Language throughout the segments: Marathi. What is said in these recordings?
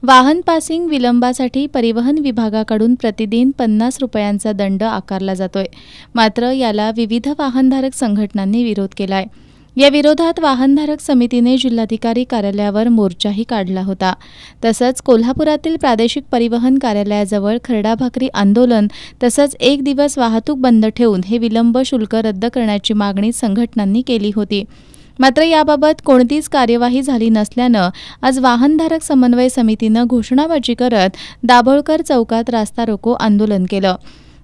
वाहन पासिंग विलंबासाठी परिवहन विभागाकडून प्रतिदिन 50 रुपयांचा दंड आकारला जातोय। मात्र याला विविध वाहनधारक संघटनांनी विरोध केलाय। या विरोधात वाहनधारक समितीने जिल्हाधिकारी कार्यालयावर मोर्चाही काढला होता। तसंच कोल्हापुरातील प्रादेशिक परिवहन कार्यालयाजवळ खरडा भाकरी आंदोलन तसंच एक दिवस वाहतूक बंद ठेवून हे विलंब शुल्क रद्द करण्याची मागणी संघटनांनी केली होती। मात्र याबाबत कोणतीच कार्यवाही झाली नसल्यानं आज वाहनधारक समन्वय समितीनं घोषणाबाजी करत दाभोळकर चौकात रास्ता रोको आंदोलन केलं।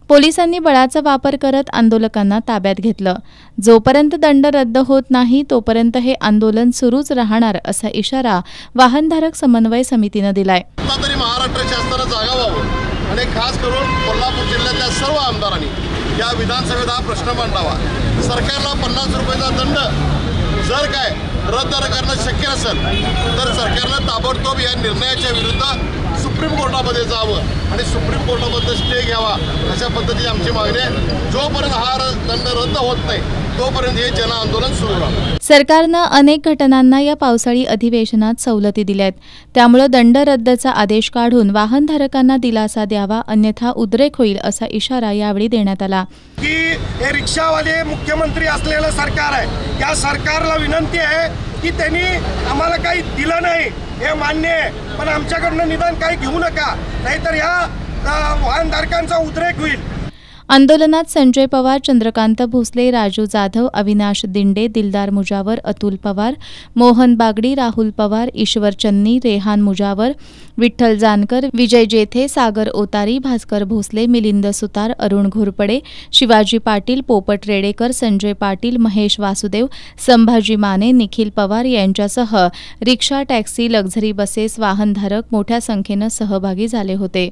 पोलिसांनी बळाचा वापर करत आंदोलकांना ताब्यात घेतलं। जोपर्यंत दंड रद्द होत नाही तोपर्यंत हे आंदोलन सुरूच राहणार असा इशारा वाहनधारक समन्वय समितीनं दिलाय। तरी महाराष्ट्र शासनाने जागा व्हावं आणि खास करून कोल्हापूर जिल्ह्यातल्या सर्व आमदारांनी या विधानसभेत हा प्रश्न मांडावा। सरकारला 50 रुपयाचा दंड जर काय रद्द करणं शक्य नसेल तर सरकारनं ताबडतोब या निर्णयाच्या विरुद्ध सुप्रीम कोर्टामध्ये जावं आणि सुप्रीम कोर्टामध्ये स्टे घ्यावा अशा पद्धतीची आमची मागणी आहे। जोपर्यंत हा दंड रद्द होत नाही तोपर्यंत हे जन आंदोलन सुरू राहणार। सरकारनं अनेक घटनांना या पावसाळी अधिवेशनात सवलती दिल्यात, त्यामुळे दंड रद्दचा आदेश काढून वाहनधारकांना दिलासा द्यावा, अन्यथा उद्रेक होईल असा इशारा यावेळी देण्यात आला। की हे रिक्षावाले मुख्यमंत्री असलेलं सरकार आहे, या सरकारला विनंती आहे की त्यांनी आम्हाला काही दिलं नाही हे मान्य आहे, पण आमच्याकडनं निदान काही घेऊ नका, नाहीतर या वाहनधारकांचा उद्रेक होईल। आंदोलनात संजय पवार, चंद्रकांत भोसले, राजू जाधव, अविनाश दिंडे, दिलदार मुजावर, अतुल पवार, मोहन बागडी, राहुल पवार, ईश्वर चन्नी, रेहान मुजावर, विठ्ठल जानकर, विजय जेथे, सागर ओतारी, भास्कर भोसले, मिलिंद सुतार, अरुण घोरपडे, शिवाजी पाटील, पोपट रेडेकर, संजय पाटील, महेश वासुदेव, संभाजी माने, निखिल पवार यांच्यासह रिक्षा, टॅक्सी, लक्झरी बसेस वाहनधारक मोठ्या संख्येनं सहभागी झाले होते।